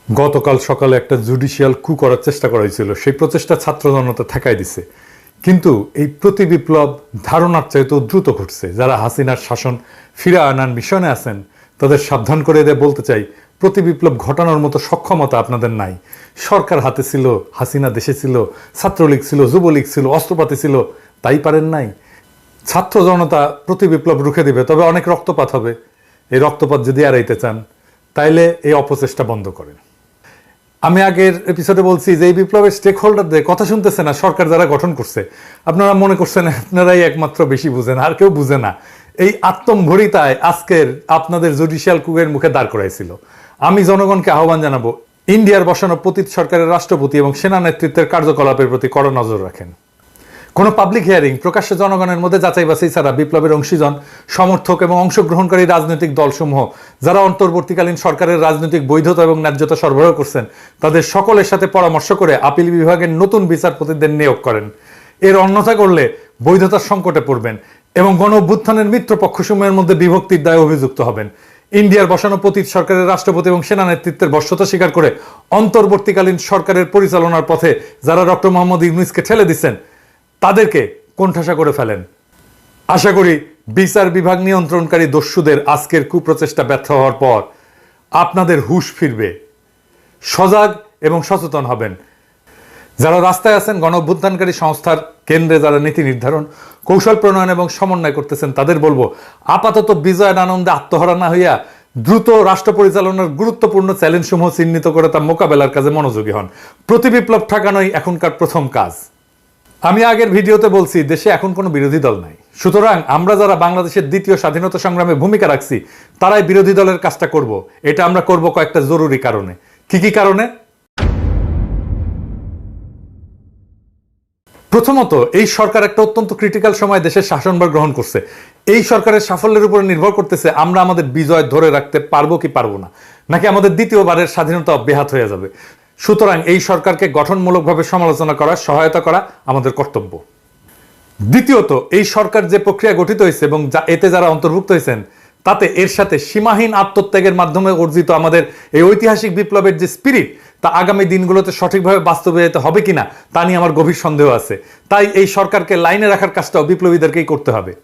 গতকাল সকালে একটা জুডিশিয়াল কু করার চেষ্টা করা হয়েছিল, সেই প্রচেষ্টা ছাত্র জনতা ঠেকাই দিছে। কিন্তু এই প্রতি বিপ্লব ধারণার চাইতেও দ্রুত ঘটছে। যারা হাসিনার শাসন ফিরে আনার মিশনে আছেন তাদের সাবধান করে দিয়ে বলতে চাই, প্রতি বিপ্লব ঘটানোর মতো সক্ষমতা আপনাদের নাই। সরকার হাতে ছিল, হাসিনা দেশে ছিল, ছাত্রলীগ ছিল, যুবলীগ ছিল, অস্ত্রপাতি ছিল, তাই পারেন নাই। ছাত্র জনতা প্রতি বিপ্লব রুখে দিবে, তবে অনেক রক্তপাত হবে। এই রক্তপাত যদি এড়াইতে চান তাইলে এই অপচেষ্টা বন্ধ করেন। আমি আগের এপিসোডে বলছি যে এই বিপ্লবের স্টেক হোল্ডারদের কথা শুনতেছে না সরকার যারা গঠন করছে। আপনারা মনে করছেন আপনারাই একমাত্র বেশি বুঝেন, আর কেউ বুঝে না। এই আত্মম্ভরিতায় আজকের আপনাদের জুডিশিয়াল কুয়ের মুখে দাঁড় করাইছিল। আমি জনগণকে আহ্বান জানাবো, ইন্ডিয়ার বসানো পতিত সরকারের রাষ্ট্রপতি এবং সেনা নেতৃত্বের কার্যকলাপের প্রতি কড়া নজর রাখেন। কোনো পাবলিক হিয়ারিং প্রকাশ্যে জনগণের মধ্যে যাচাই বাছাই ছাড়া বিপ্লবের অংশীজন, সমর্থক এবং অংশগ্রহণকারী রাজনৈতিক দলসমূহ যারা অন্তর্বর্তীকালীন সরকারের রাজনৈতিক বৈধতা এবং ন্যায্যতা সরবরাহ করছেন তাদের সকলের সাথে পরামর্শ করে আপিল বিভাগের নতুন বিচারপতিদের নিয়োগ করেন। এর অন্যথা করলে বৈধতার সংকটে পড়বেন এবং গণ অভ্যুত্থানের মিত্রপক্ষসমূহের মধ্যে বিভক্তির দায়ে অভিযুক্ত হবেন। ইন্ডিয়ার বসানো পতিত সরকারের রাষ্ট্রপতি এবং সেনা নেতৃত্বের বশ্যতা স্বীকার করে অন্তর্বর্তীকালীন সরকারের পরিচালনার পথে যারা ডক্টর মোহাম্মদ ইউনূসকে ঠেলে দিচ্ছেন তাদেরকে কোণঠাসা করে ফেলেন। আশা করি বিচার বিভাগ নিয়ন্ত্রণকারী দস্যুদের আজকের কুপ্রচেষ্টা ব্যর্থ হওয়ার পর আপনাদের হুঁশ ফিরবে, সজাগ এবং সচেতন হবেন। যারা রাস্তায় আছেন, গণ অভ্যুত্থানকারী সংস্থার কেন্দ্রে যারা নীতি নির্ধারণ, কৌশল প্রণয়ন এবং সমন্বয় করতেছেন তাদের বলবো, আপাতত বিজয়ের আনন্দে আত্মহারা না হইয়া দ্রুত রাষ্ট্র পরিচালনার গুরুত্বপূর্ণ চ্যালেঞ্জসমূহ চিহ্নিত করে তা মোকাবেলার কাজে মনোযোগী হন। প্রতি বিপ্লব ঠেকানোই এখনকার প্রথম কাজ। আমি আগের ভিডিওতে বলছি, দেশে এখন কোনো বিরোধী দল নাই। সুতরাং আমরা যারা বাংলাদেশের দ্বিতীয় স্বাধীনতা সংগ্রামে ভূমিকা রাখছি তারাই বিরোধী দলের কাজটা করব। এটা আমরা করব কয়েকটা জরুরি কারণে। কি কি কারণে? প্রথমত, এই সরকার একটা অত্যন্ত ক্রিটিক্যাল সময় দেশের শাসনভার গ্রহণ করছে। এই সরকারের সাফল্যের উপর নির্ভর করতেছে আমরা আমাদের বিজয় ধরে রাখতে পারবো কি পারবো না, নাকি আমাদের দ্বিতীয়বারের স্বাধীনতা ব্যাহত হয়ে যাবে। সুতরাং এই সরকারকে গঠনমূলকভাবে সমালোচনা করা, সহায়তা করা আমাদের কর্তব্য। দ্বিতীয়ত, এই সরকার যে প্রক্রিয়া গঠিত হয়েছে এবং এতে যারা অন্তর্ভুক্ত হয়েছেন তাতে এর সাথে সীমাহীন আত্মত্যাগের মাধ্যমে অর্জিত আমাদের এই ঐতিহাসিক বিপ্লবের যে স্পিরিট তা আগামী দিনগুলোতে সঠিকভাবে বাস্তবায়িত হবে কিনা তা নিয়ে আমার গভীর সন্দেহ আছে। তাই এই সরকারকে লাইনে রাখার কাজটাও বিপ্লবীদেরকেই করতে হবে।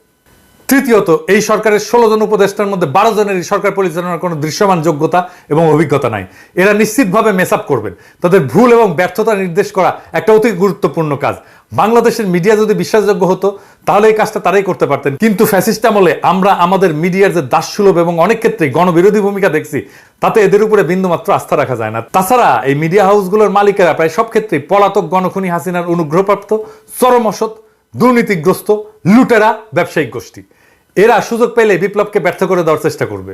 তৃতীয়ত, এই সরকারের 16 জন উপদেষ্টার মধ্যে 12 জনেরই সরকার পরিচালনার কোনো দৃশ্যমান যোগ্যতা এবং অভিজ্ঞতা নাই। এরা নিশ্চিতভাবে মেস আপ করবেন। তাদের ভুল এবং ব্যর্থতা নির্দেশ করা একটা অতি গুরুত্বপূর্ণ কাজ। বাংলাদেশের মিডিয়া যদি বিশ্বাসযোগ্য হতো তাহলে এই কাজটা তারাই করতে পারতেন। কিন্তু ফ্যাসিস্ট আমলে আমরা আমাদের মিডিয়ার যে দাসসুলভ এবং অনেক ক্ষেত্রে গণবিরোধী ভূমিকা দেখছি তাতে এদের উপরে বিন্দুমাত্র আস্থা রাখা যায় না। তাছাড়া এই মিডিয়া হাউসগুলোর মালিকেরা প্রায় সব ক্ষেত্রেই পলাতক গণখনি হাসিনার অনুগ্রহপ্রাপ্ত, চরম অসৎ, দুর্নীতিগ্রস্ত, লুটেরা ব্যবসায়িক গোষ্ঠী। এরা সুযোগ পেলে বিপ্লবকে ব্যর্থ করে দেওয়ার চেষ্টা করবে।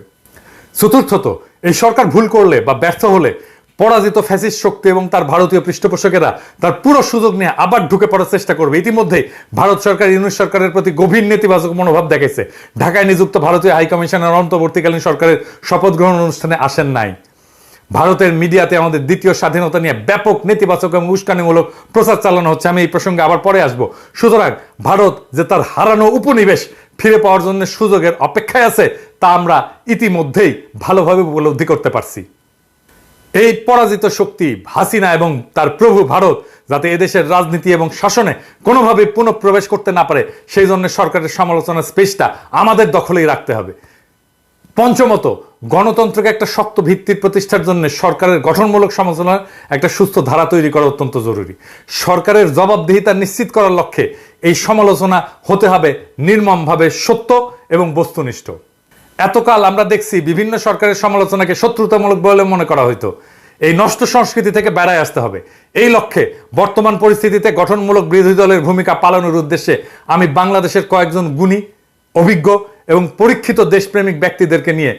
চতুর্থত, এই সরকার ভুল করলে বা ব্যর্থ হলে পরাজিত ফ্যাসিস্ট শক্তি এবং তার ভারতীয় পৃষ্ঠপোষকেরা তার পুরো সুযোগ নিয়ে আবার ঢুকে পড়ার চেষ্টা করবে। ইতিমধ্যে ভারত সরকার ইউনূস সরকারের প্রতি গভীর নেতিবাচক মনোভাব দেখাইছে। ঢাকায় নিযুক্ত ভারতীয় হাইকমিশনার অন্তর্বর্তীকালীন সরকারের শপথ গ্রহণ অনুষ্ঠানে আসেন নাই। ভারতের মিডিয়াতে আমাদের দ্বিতীয় স্বাধীনতা নিয়ে ব্যাপক নেতিবাচক এবং উস্কানিমূলক প্রচার চালানো হচ্ছে। আমি এই প্রসঙ্গে আবার পরে আসবো। সুতরাং ভারত যে তার হারানো উপনিবেশ ফিরে পাওয়ার জন্য সুযোগের অপেক্ষায় আছে তা আমরা ইতিমধ্যেই ভালোভাবে উপলব্ধি করতে পারছি। এই পরাজিত শক্তি হাসিনা এবং তার প্রভু ভারত যাতে এদেশের রাজনীতি এবং শাসনে কোনোভাবে পুনঃপ্রবেশ করতে না পারে সেই জন্য সরকারের সমালোচনার স্পেসটা আমাদের দখলেই রাখতে হবে। পঞ্চমত, গণতন্ত্রকে একটা শক্ত ভিত্তির প্রতিষ্ঠার জন্য সরকারের গঠনমূলক সমালোচনার একটা সুস্থ ধারা তৈরি করা অত্যন্ত জরুরি। সরকারের জবাবদিহিতা নিশ্চিত করার লক্ষ্যে এই সমালোচনা হতে হবে নির্মমভাবে সত্য এবং বস্তুনিষ্ঠ। এতকাল আমরা দেখছি বিভিন্ন সরকারের সমালোচনাকে শত্রুতামূলক বলে মনে করা হইতো। এই নষ্ট সংস্কৃতি থেকে বেড়ায় আসতে হবে। এই লক্ষ্যে বর্তমান পরিস্থিতিতে গঠনমূলক বিরোধী দলের ভূমিকা পালনের উদ্দেশ্যে আমি বাংলাদেশের কয়েকজন গুণী, অভিজ্ঞ এবং পরীক্ষিত দেশপ্রেমিক ব্যক্তিদেরকে নিয়ে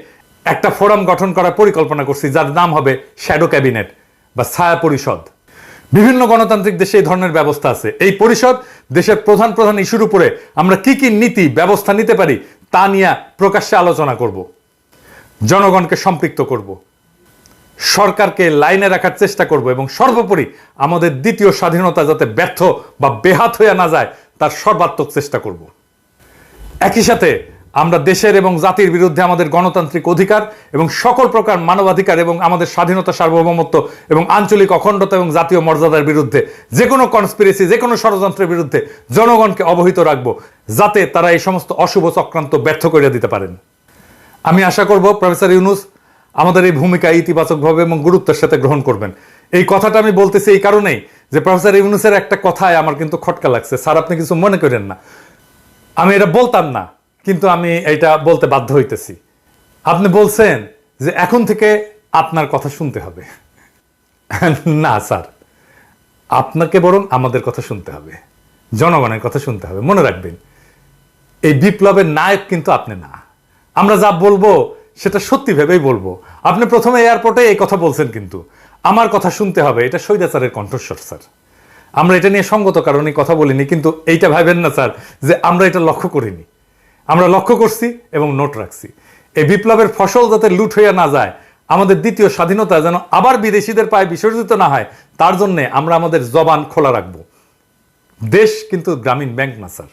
একটা ফোরাম গঠন করার পরিকল্পনা করছি, যার নাম হবে শ্যাডো ক্যাবিনেট বা ছায়া পরিষদ। বিভিন্ন গণতান্ত্রিক দেশে এই ধরনের ব্যবস্থা আছে। এই পরিষদ দেশের প্রধান প্রধান ইস্যুর উপরে আমরা কি কি নীতি ব্যবস্থা নিতে পারি তা নিয়ে প্রকাশ্যে আলোচনা করব, জনগণকে সম্পৃক্ত করব, সরকারকে লাইনে রাখার চেষ্টা করব এবং সর্বোপরি আমাদের দ্বিতীয় স্বাধীনতা যাতে ব্যর্থ বা বেহাত হয়ে না যায় তার সর্বাত্মক চেষ্টা করব। একই সাথে আমরা দেশের এবং জাতির বিরুদ্ধে আমাদের গণতান্ত্রিক অধিকার এবং সকল প্রকার মানবাধিকার এবং আমাদের স্বাধীনতা, সার্বভৌমত্ব এবং আঞ্চলিক অখণ্ডতা এবং জাতীয় মর্যাদার বিরুদ্ধে যে কোনো কনস্পিরেসি, যে কোনো ষড়যন্ত্রের বিরুদ্ধে জনগণকে অবহিত রাখবো, যাতে তারা এই সমস্ত অশুভ চক্রান্ত ব্যর্থ করে দিতে পারেন। আমি আশা করব প্রফেসর ইউনূস আমাদের এই ভূমিকা ইতিবাচকভাবে এবং গুরুত্বের সাথে গ্রহণ করবেন। এই কথাটা আমি বলতেছি এই কারণেই যে প্রফেসর ইউনূসের একটা কথায় আমার কিন্তু খটকা লাগছে। স্যার, আপনি কিছু মনে করেন না, আমি এটা বলতাম না, কিন্তু আমি এটা বলতে বাধ্য হইতেছি। আপনি বলছেন যে এখন থেকে আপনার কথা শুনতে হবে। না স্যার, আপনাকে বরং আমাদের কথা শুনতে হবে, জনগণের কথা শুনতে হবে। মনে রাখবেন, এই বিপ্লবের নায়ক কিন্তু আপনি না। আমরা যা বলবো সেটা সত্যি ভেবেই বলবো। আপনি প্রথমে এয়ারপোর্টে এই কথা বলছেন, কিন্তু আমার কথা শুনতে হবে, এটা স্বৈরাচারের কণ্ঠস্বর স্যার। আমরা এটা নিয়ে সঙ্গত কারণে কথা বলিনি, কিন্তু এইটা ভাবেন না স্যার যে আমরা এটা লক্ষ্য করিনি। আমরা লক্ষ্য করছি এবং নোট রাখছি। এই বিপ্লবের ফসল যাতে লুট হইয়া না যায়, আমাদের দ্বিতীয় স্বাধীনতা যেন আবার বিদেশিদের পায়ে বিসর্জিত না হয়, তার জন্য আমরা আমাদের জবান খোলা রাখবো। দেশ কিন্তু গ্রামীণ ব্যাংক না স্যার,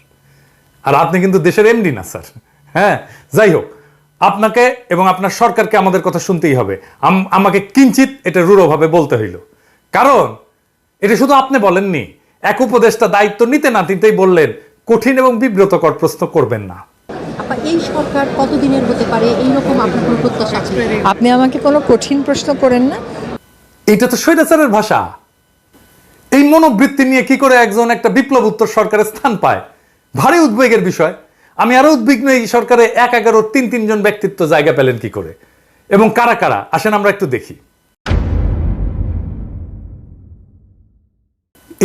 আর আপনি কিন্তু দেশের এমডি না স্যার। হ্যাঁ, যাই হোক, আপনাকে এবং আপনার সরকারকে আমাদের কথা শুনতেই হবে। আমাকে কিঞ্চিত এটা রূঢ়ভাবে বলতে হইল, কারণ এটা শুধু আপনি বলেননি, এক উপদেষ্টা দায়িত্ব নিতে না নিতেই বললেন কঠিন এবং বিব্রতকর প্রশ্ন করবেন না। এই সরকার কতদিনের হতে পারে, এইরকম আপনার কোনো প্রত্যাশা আছে? আপনি আমাকে কোনো কঠিন প্রশ্ন করেন না। এটা তো স্বৈরাচারের ভাষা। এই মনোবৃত্তি নিয়ে কি করে একজন একটা বিপ্লব উত্তর সরকারের স্থান পায়, ভারী উদ্বেগের বিষয়। আমি আরো উদ্বিগ্ন, এই সরকারে ১-১১ তিন ব্যক্তিত্ব জায়গা পেলেন কি করে, এবং কারা কারা আসেন আমরা একটু দেখি।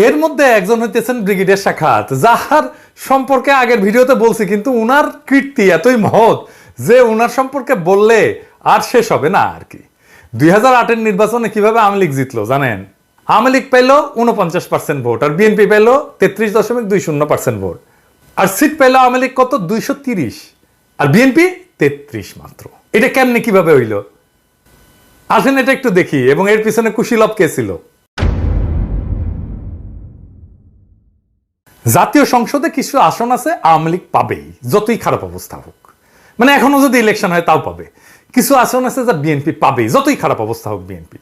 এর মধ্যে একজন হইতেছেন ব্রিগেডিয়ার সাখাত, যাহার সম্পর্কে আগের ভিডিওতে বলছি, কিন্তু উনার কীর্তি এতই মহৎ যে উনার সম্পর্কে বললে আর শেষ হবে না আর কি। ২০০৮-এর নির্বাচনে কিভাবে আওয়ামী লীগ জিতলো জানেন? আওয়ামী লীগ পেল 49% ভোট, আর বিএনপি পেল 33.20% ভোট, আর সিট পেল আওয়ামী লীগ কত 230, আর বিএনপি 33 মাত্র। এটা কেমনে কিভাবে হইল আসেন এটা একটু দেখি, এবং এর পিছনে কুশীলব কে ছিল। জাতীয় সংসদে কিছু আসন আছে আওয়ামী লীগ পাবেই, যতই খারাপ অবস্থা হোক। মানে এখনো যদি ইলেকশন হয় তাও পাবে। কিছু আসন আছে যা বিএনপি পাবেই, যতই খারাপ অবস্থা হোক। বিএনপি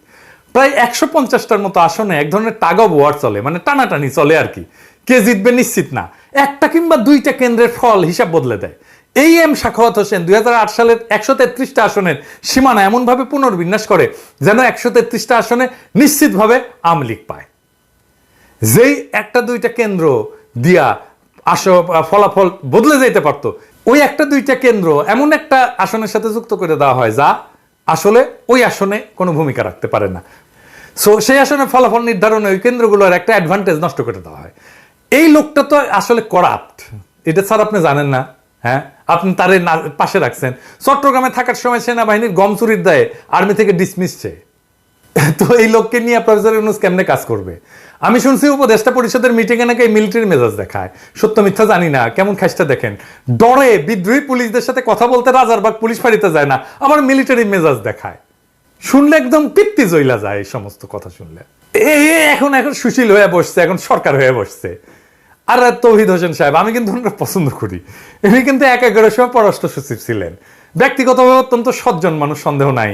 প্রায় 150টার মতো আসনে এক ধরনের টাগ অফ ওয়ার চলে, মানে টানাটানি চলে আর কি। কে জিতবে নিশ্চিত না, একটা কিংবা দুইটা কেন্দ্রের ফল হিসাব বদলে দেয়। এই এম সাখাওয়াত হোসেন 2008 সালের 133টা আসনের সীমানা এমনভাবে পুনর্বিন্যাস করে যেন 133টা আসনে নিশ্চিতভাবে আওয়ামী লীগ পায়। যেই একটা দুইটা কেন্দ্র দিয়া ফলাফল বদলে যেতে পারতো, ওই একটা দুইটা কেন্দ্র এমন একটা আসনের সাথে যুক্ত করে দেওয়া হয় যা আসলে ওই আসনে কোনো ভূমিকা রাখতে পারে না। সো সেই আসনে ফলাফল নির্ধারণে ওই কেন্দ্রগুলোর একটা অ্যাডভান্টেজ নষ্ট করে দেওয়া হয়। এই লোকটা তো আসলে করাপ্ট, এটা স্যার আপনি জানেন না? হ্যাঁ, আপনি তার পাশে রাখছেন। চট্টগ্রামে থাকার সময় সেনাবাহিনীর গম চুরির দায়ে আর্মি থেকে ডিসমিস চেয়ে। তো এই লোককে নিয়ে প্রফেসর ইউনূস কেমনে কাজ করবে? আমি শুনছি উপদেষ্টা পরিষদের মিটিংয়ে নাকি মিলিটারি মেজাজ দেখায়। সত্য মিথ্যা জানি না, কেমন খাইসটা দেখেন। ডরে বিদ্রোহী পুলিশদের সাথে কথা বলতে রাজারবাগ পুলিশ ফাঁড়িতে যায় না, আবার মিলিটারি মেজাজ দেখায়। শুনলে একদম পিত্তি জইলা যায় এই সমস্ত কথা শুনলে। এখন সুশীল হয়ে বসছে, এখন সরকার হয়ে বসছে। আর তৌহিদ হোসেন সাহেব, আমি কিন্তু ওনারা পছন্দ করি। উনি কিন্তু 11 সময় পররাষ্ট্র সচিব ছিলেন, ব্যক্তিগতভাবে অত্যন্ত সজ্জন মানুষ, সন্দেহ নাই।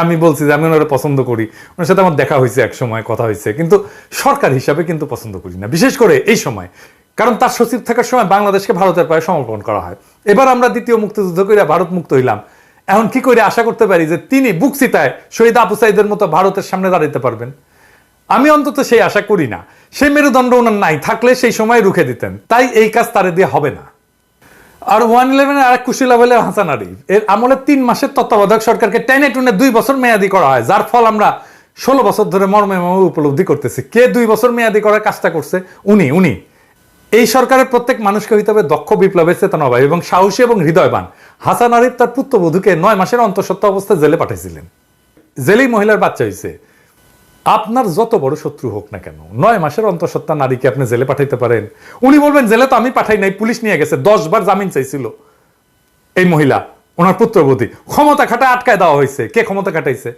আমি বলছি যে আমি ওনারা পছন্দ করি, ওনার সাথে আমার দেখা হয়েছে, এক সময় কথা হয়েছে, কিন্তু সরকার হিসাবে কিন্তু পছন্দ করি না, বিশেষ করে এই সময়। কারণ তার সচিব থাকার সময় বাংলাদেশকে ভারতের পায়ে সমর্পণ করা হয়। এবার আমরা দ্বিতীয় মুক্তিযুদ্ধ করে ভারত মুক্ত হইলাম, এখন কি করে আশা করতে পারি যে তিনি বুকচিতায় শহীদ আবু সাইদের মতো ভারতের সামনে দাঁড়াতে পারবেন? আমি অন্তত সেই আশা করি না। সেই মেরুদণ্ড ওনার নাই, থাকলে সেই সময় রুখে দিতেন। তাই এই কাজ তারে দিয়ে হবে না। আর 111-এর আরেক কুশীলা বলে হাসান আরিফ, এর আমলে 3 মাসের তত্ত্বাবধায়ক সরকারকে টেনে টুনে 2 বছর মেয়াদি করা হয়, যার ফল আমরা 16 বছর ধরে মর্মে উপলব্ধি করতেছি। কে 2 বছর মেয়াদি করার কাজটা করছে? উনি। এই সরকারের প্রত্যেক মানুষকে হইতে হবে দক্ষ বিপ্লবের চেতনাবাহী এবং সাহসী এবং হৃদয়বান। হাসান আরিফ তার পুত্রবধূকে 9 মাসের অন্তঃসত্ত্বা অবস্থায় জেলে পাঠাইছিলেন। জেলেই মহিলার বাচ্চা হয়েছে। আপনার যত বড় শত্রু হোক না কেন, 9 মাসের অন্তঃসত্ত্বা নারীকে আপনি জেলে পাঠাইতে পারেন? উনি বলবেন জেলে তো আমি পাঠাই নাই, পুলিশ নিয়ে গেছে। 10 বার জামিন চাইছিল এই মহিলা, ওনার পুত্রবধূ। ক্ষমতা খাটায় আটকায় দেওয়া হয়েছে। কে ক্ষমতা খাটাইছে?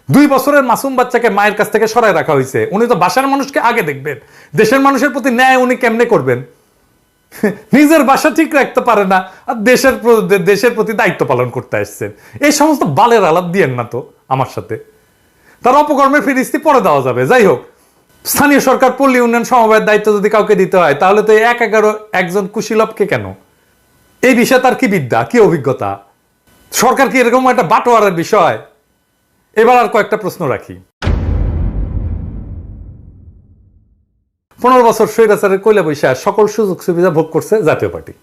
2 বছরের মাসুম বাচ্চাকে মায়ের কাছ থেকে সরায় রাখা হয়েছে। উনি তো বাসার মানুষকে আগে দেখবেন, দেশের মানুষের প্রতি ন্যায় উনি কেমনে করবেন? নিজের বাসা ঠিক রাখতে পারে না আর দেশের প্রতি দায়িত্ব পালন করতে আসছেন। এই সমস্ত বালের আলাপ দিয়েন না তো আমার সাথে। তার অপকর্মের ফিরিস্তি পরে দেওয়া যাবে। যাই হোক, স্থানীয় সরকার পল্লী উন্নয়ন সমবায়ের দায়িত্ব যদি কাউকে দিতে হয় তাহলে তো 1-11 একজন কুশীলবকে কেন? এই বিষয়ে তার কি বিদ্যা, কি অভিজ্ঞতা? সরকার কি এরকম একটা বাটোয়ারের বিষয়? এবার আর কয়েকটা প্রশ্ন রাখি। 15 বছর স্বৈরাচারের কইলা বৈশা সকল সুযোগ সুবিধা ভোগ করছে জাতীয় পার্টি।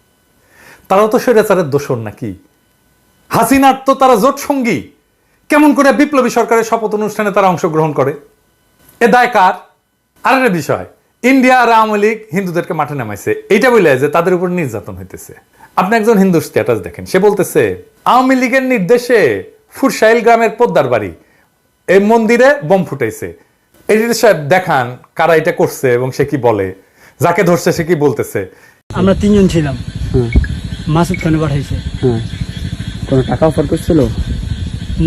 তারাও তো স্বৈরাচারের দোষর নাকি? হাসিনার তো তারা জোট সঙ্গী। কেমন করে বিপ্লবী সরকারের শপথ অনুষ্ঠানে তারা অংশগ্রহণ করে? এ দায় কার? আরেকটা বিষয়, ইন্ডিয়া আর আওয়ামী লীগ হিন্দুদেরকে মাঠে নামাইছে, এইটা বলে যে তাদের উপর নির্যাতন হইতেছে। আপনি একজন হিন্দুর স্ট্যাটাস দেখেন, সে বলতেছে আওয়ামী লীগের নির্দেশে ফুরসাইল গ্রামের পোদ্দার বাড়ি এই মন্দিরে বোম ফুটাইছে। এই সাহেব দেখান কারা এটা করছে এবং সে কি বলে, যাকে ধরছে সে কি বলতেছে। আমরা 3 জন ছিলাম। মাসুদ খানে পাঠাইছে। কোনো টাকা অফার করছিল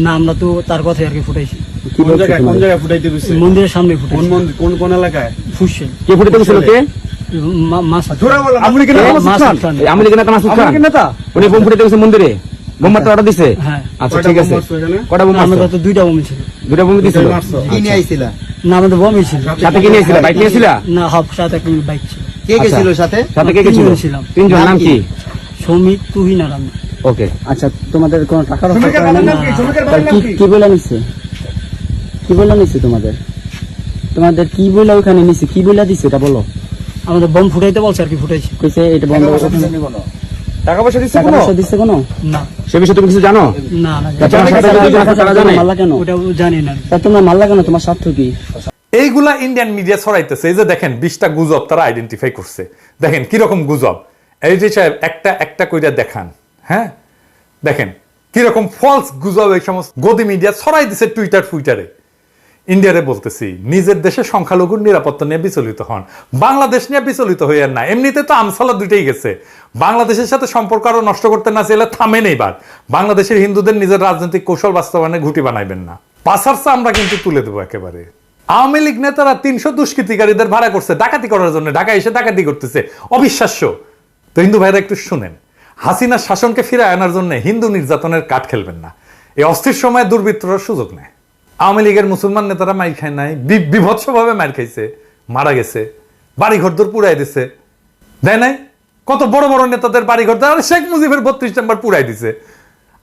না, আমরা তো তার কথাই আর কি ফুটাইছি। কি বলছে কোন তোমার? জায়গায় ফুটাইতে গেছে? মন্দিরের সামনে কোন ফুটাইছি। মন্দির, কোন এলাকায়? ফুসছে কে ফুটাতে গেছিল? কে? মাসুদ আপনি কি মাসুদ খান। এই আওয়ামী লীগের নেতা মাসুদ খান? নেতা? উনি বোম ফুটাতে গেছে মন্দিরে, বোম মারতে অর্ডার দিছে? হ্যাঁ। আচ্ছা কয়টা ঠিক বোম আছে। মারছো এখানে? কটা বোম আমাদের মারছো? তো 2টা বোম ছিল। দুটা বোম দিছিল। মারছো? কি নিয়ে আইছিলা? না, আমাদের বোমই ছিল। সাথে কি নিয়েছিলা? বাইক নিয়েছিলা? না, সাথে একটা বাইক ছিল। কে গেছিল সাথে? সাথে কে কে ছিল? 3 জন ছিলাম। 3 জন। নাম কি? সৌমিক, তুহিন আর আমি। ওকে। আচ্ছা, তোমাদের কোনো টাকার অফার শ্রমিকের করে বাবার না? নাম কি? শ্রমিকের তার বাবার নাম কি কি? কি বলে নিছে? কি বলে নিছে তোমাদের? তোমাদের কি বলে ওখানে নিছে? কি বলে দিছে এটা বলো। আমাদের বোম ফুটাইতে বলছে আর কি, ফুটাইছি। কইছে এটা বন্ধ করে টাকা পয়সা দিচ্ছে টাকা কোনো? পয়সা দিছে কোনো? না সে বিষয়ে তুমি কিছু জানো? না না, তা তোমার সাথে যদি টাকা তারা জানে মাল্লা কেন? ওটা জানি না। তা তোমরা মাল্লা কেন? তোমার স্বার্থ কি? এইগুলা ইন্ডিয়ান মিডিয়া ছড়াইতেছে। এই যে দেখেন 20টা গুজব তারা আইডেন্টিফাই করছে। দেখেন কিরকম গুজব। এই যে সাহেব একটা একটা কইরা দেখান। হ্যাঁ, দেখেন কিরকম ফলস গুজব এই সমস্ত গদি মিডিয়া ছড়াই দিছে টুইটারে। ইন্ডিয়ারে বলতেছি, নিজের দেশে সংখ্যালঘুর নিরাপত্তা নিয়ে বিচলিত হন, বাংলাদেশ নিয়ে বিচলিত হইয়ার না। এমনিতে তো আমসালা দুইটাই গেছে। বাংলাদেশের সাথে সম্পর্ক আরো নষ্ট করতে না চাইলে থামেন এইবার। বাংলাদেশের হিন্দুদের নিজের রাজনৈতিক কৌশল বাস্তবায়নে ঘুঁটি বানাইবেন না। পাসারসা আমরা কিন্তু তুলে দেবো একেবারে। আওয়ামী লীগ নেতারা 300 দুষ্কৃতিকারীদের ভাড়া করছে ডাকাতি করার জন্য, ঢাকা এসে ডাকাতি করতেছে। অবিশ্বাস্য। তো হিন্দু ভাইরা একটু শুনেন, হাসিনার শাসনকে ফিরে আনার জন্য হিন্দু নির্যাতনের কাঠ খেলবেন না। এই অস্থির সময়ে দুর্বৃত্তরা সুযোগ নেয়। আওয়ামী লীগের মুসলমান নেতারা মাইর খায় নাই, বিভৎসভাবে মাইর খাইছে, মারা গেছে, বাড়ি ঘরদোর পুড়াই দিছে, দেয় নাই? কত বড় বড় নেতাদের বাড়ি ঘর, আর শেখ মুজিবের 32 নম্বর পুড়াই দিছে।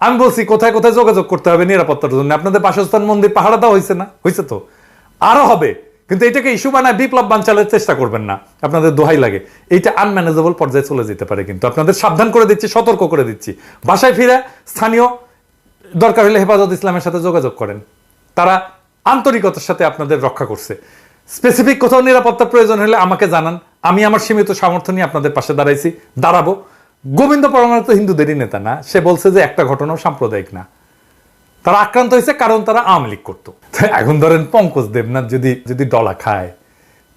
আমি বলছি কোথায় কোথায় যোগাযোগ করতে হবে নিরাপত্তার জন্য। আপনাদের বাসস্থান মন্দির পাহারা দেওয়া হয়েছে না? হয়েছে তো, আরো হবে। কিন্তু এটাকে ইস্যু বানায় বিপ্লব বানচালের চেষ্টা করবেন না, আপনাদের দোহাই লাগে। এইটা আনম্যানেজেবল পর্যায়ে চলে যেতে পারে। কিন্তু আপনাদের সাবধান করে দিচ্ছি, সতর্ক করে দিচ্ছি। বাসায় ফিরে স্থানীয় দরকার হলে হেফাজত ইসলামের সাথে যোগাযোগ করেন, তারা আন্তরিকতার সাথে আপনাদের রক্ষা করছে। স্পেসিফিক কোথাও নিরাপত্তা প্রয়োজন হলে আমাকে জানান, আমি আমার সীমিত সামর্থ্য নিয়ে আপনাদের পাশে দাঁড়াবো। গোবিন্দ পরমাণু তো হিন্দুদেরই নেতা না, সে বলছে যে একটা ঘটনাও সাম্প্রদায়িক না। তারা আক্রান্ত হয়েছে কারণ তারা আওয়ামী লীগ করতো। এখন ধরেন পঙ্কজ দেবনাথ যদি ডলা খায়,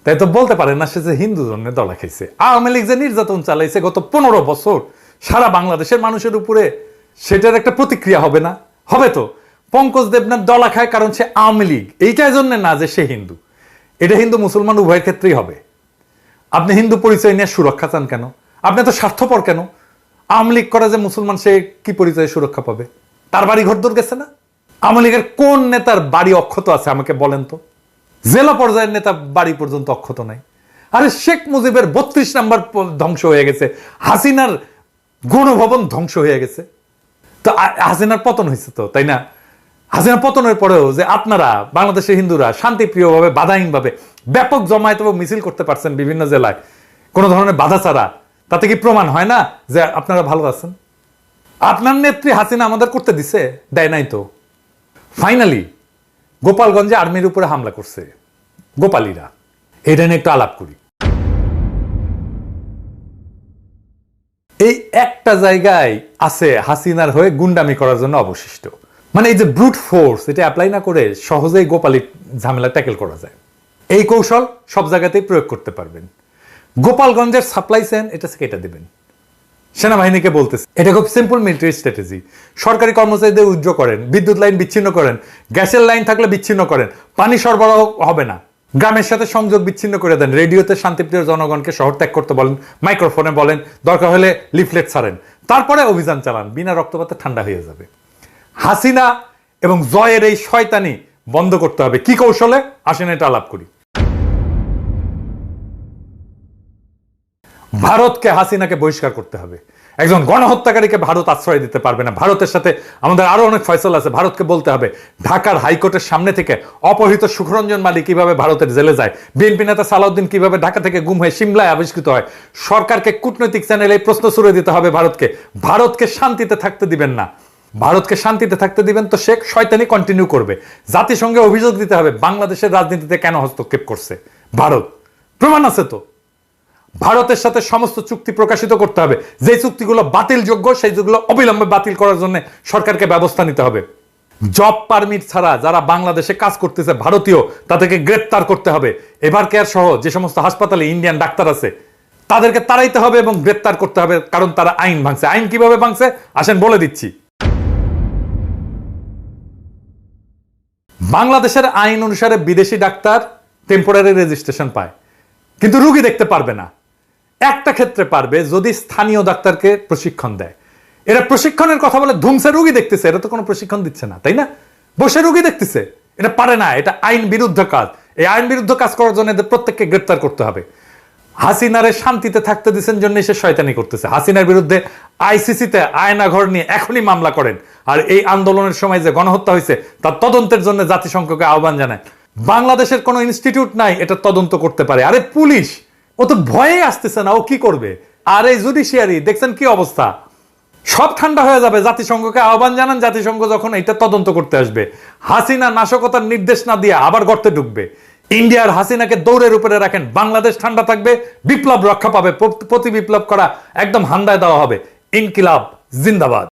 তাই তো বলতে পারে না সে যে হিন্দু জন্য ডলা খাইছে। আওয়ামী লীগ যে নির্যাতন চালাইছে গত 15 বছর সারা বাংলাদেশের মানুষের উপরে, সেটার একটা প্রতিক্রিয়া হবে না? হবে তো। পঙ্কজ দেবনাথ ডলা খায় কারণ সে আওয়ামী লীগ, এইটার জন্য না যে সে হিন্দু। এটা হিন্দু মুসলমান উভয়ের ক্ষেত্রেই হবে। আপনি হিন্দু পরিচয় নিয়ে সুরক্ষা চান কেন? আপনি তো স্বার্থপর কেন? আওয়ামী লীগ করে যে মুসলমান, সে কি পরিচয়ে সুরক্ষা পাবে? তার বাড়ি ঘরদোর গেছে না? আওয়ামী লীগের কোন নেতার বাড়ি অক্ষত আছে আমাকে বলেন তো? জেলা পর্যায়ের নেতা বাড়ি পর্যন্ত অক্ষত নাই। আরে শেখ মুজিবের 32 নাম্বার ধ্বংস হয়ে গেছে, হাসিনার গণভবন ধ্বংস হয়ে গেছে। তো হাসিনার পতন হয়েছে তো, তাই না? হাসিনার পতনের পরেও যে আপনারা বাংলাদেশের হিন্দুরা শান্তিপ্রিয়ভাবে বাধাহীনভাবে ব্যাপক জমায়েত এবং মিছিল করতে পারছেন বিভিন্ন জেলায় কোনো ধরনের বাধা ছাড়া, তাতে কি প্রমাণ হয় না যে আপনারা ভালো আছেন? আপনার নেত্রী হাসিনা আমাদের করতে দিছে? দেয় নাই তো। ফাইনালি গোপালগঞ্জে আর্মির উপরে হামলা করছে গোপালীরা, এটা নিয়ে একটু আলাপ করি। এই একটা জায়গায় আছে হাসিনার হয়ে গুন্ডামি করার জন্য অবশিষ্ট, মানে এই যে ব্রুট ফোর্স, এটা অ্যাপ্লাই না করে সহজেই গোপালী ঝামেলা ট্যাকেল করা যায়। এই কৌশল সব জায়গাতেই প্রয়োগ করতে পারবেন। গোপালগঞ্জের সাপ্লাই চেইন এটা কেটে দেবেন। সেনাবাহিনীকে বলতেছে এটা খুব সিম্পল মিলিটারি স্ট্র্যাটেজি। সরকারি কর্মচারীদের উইথড্র করেন, বিদ্যুৎ লাইন বিচ্ছিন্ন করেন, গ্যাসের লাইন থাকলে বিচ্ছিন্ন করেন, পানি সরবরাহ হবে না, গ্রামের সাথে সংযোগ বিচ্ছিন্ন করে দেন, রেডিওতে শান্তিপ্রিয় জনগণকে শহর ত্যাগ করতে বলেন, মাইক্রোফোনে বলেন, দরকার হলে লিফলেট ছাড়েন, তারপরে অভিযান চালান, বিনা রক্তপাতে ঠান্ডা হয়ে যাবে। হাসিনা এবং জয়ের এই শয়তানি বন্ধ করতে হবে। কি কৌশলে আসেন এটা আলাপ করি। ভারতকে, হাসিনাকে বহিষ্কার করতে হবে। একজন গণহত্যাকারীকে ভারত আশ্রয় দিতে পারবে না। ভারতের সাথে আমাদের আরো অনেক ফয়সালা আছে। ভারতকে বলতে হবে ঢাকার হাইকোর্টের সামনে থেকে অপহৃত সুখরঞ্জন মালিক কিভাবে ভারতের জেলে যায়, বিএনপি নেতা সালাউদ্দিন কিভাবে ঢাকা থেকে গুম হয়ে সিমলায় আবিষ্কৃত হয়। সরকারকে কূটনৈতিক চ্যানেলে এই প্রশ্ন ছুড়ে দিতে হবে ভারতকে। ভারতকে শান্তিতে থাকতে দিবেন না। ভারতকে শান্তিতে থাকতে দিবেন তো সে শয়তানি কন্টিনিউ করবে। জাতিসংঘে অভিযোগ দিতে হবে বাংলাদেশের রাজনীতিতে কেন হস্তক্ষেপ করছে ভারত। প্রমাণ আছে তো। ভারতের সাথে সমস্ত চুক্তি প্রকাশিত করতে হবে। যে চুক্তিগুলো বাতিলযোগ্য সেইগুলো অবিলম্বে বাতিল করার জন্য সরকারকে ব্যবস্থা নিতে হবে। জব পারমিট ছাড়া যারা বাংলাদেশে কাজ করতেছে ভারতীয়, তাদেরকে গ্রেপ্তার করতে হবে। এভার কেয়ার সহ যে সমস্ত হাসপাতালে ইন্ডিয়ান ডাক্তার আছে তাদেরকে তাড়াইতে হবে এবং গ্রেপ্তার করতে হবে, কারণ তারা আইন ভাঙছে। আইন কিভাবে ভাঙছে আসেন বলে দিচ্ছি। বাংলাদেশের আইন অনুসারে বিদেশি ডাক্তার টেম্পোরারি রেজিস্ট্রেশন পায়, কিন্তু রুগী দেখতে পারবে না। একটা ক্ষেত্রে পারবে, যদি স্থানীয় ডাক্তারকে প্রশিক্ষণ দেয়। এরা প্রশিক্ষণের কথা বলে ধুমসে রুগী দেখতেছে, এরা তো কোনো প্রশিক্ষণ দিচ্ছে না, তাই না? বসে রুগী দেখতেছে, এটা পারে না। এটা আইন বিরুদ্ধ কাজ। এই আইন বিরুদ্ধ কাজ করার জন্য এদের প্রত্যেককে গ্রেপ্তার করতে হবে। হাসিনারে শান্তিতে থাকতে দিচ্ছেন জন্য সে শয়তানি করতেছে। হাসিনার বিরুদ্ধে আইসিসিতে আয়নাঘর নিয়ে এখনই মামলা করেন। আর এই আন্দোলনের সময় যে গণহত্যা হয়েছে তার তদন্তের জন্য জাতিসংঘকে আহ্বান জানায়। বাংলাদেশের কোনো ইনস্টিটিউট নাই এটা তদন্ত করতে পারে। আরে পুলিশ, ও তো ভয়ে আসতেছে না, ও কি করবে? আর এই জুডিশিয়ারি দেখছেন কি অবস্থা, সব ঠান্ডা হয়ে যাবে। জাতিসংঘকে আহ্বান জানান, জাতিসংঘ যখন এটা তদন্ত করতে আসবে। হাসিনা নাশকতার নির্দেশ না দিয়ে আবার গর্তে ঢুকবে। ইন্ডিয়ার হাসিনাকে দৌড়ের উপরে রাখেন, বাংলাদেশ ঠান্ডা থাকবে, বিপ্লব রক্ষা পাবে। প্রতি বিপ্লব করা একদম হান্দায় দেওয়া হবে। ইনকিলাব জিন্দাবাদ।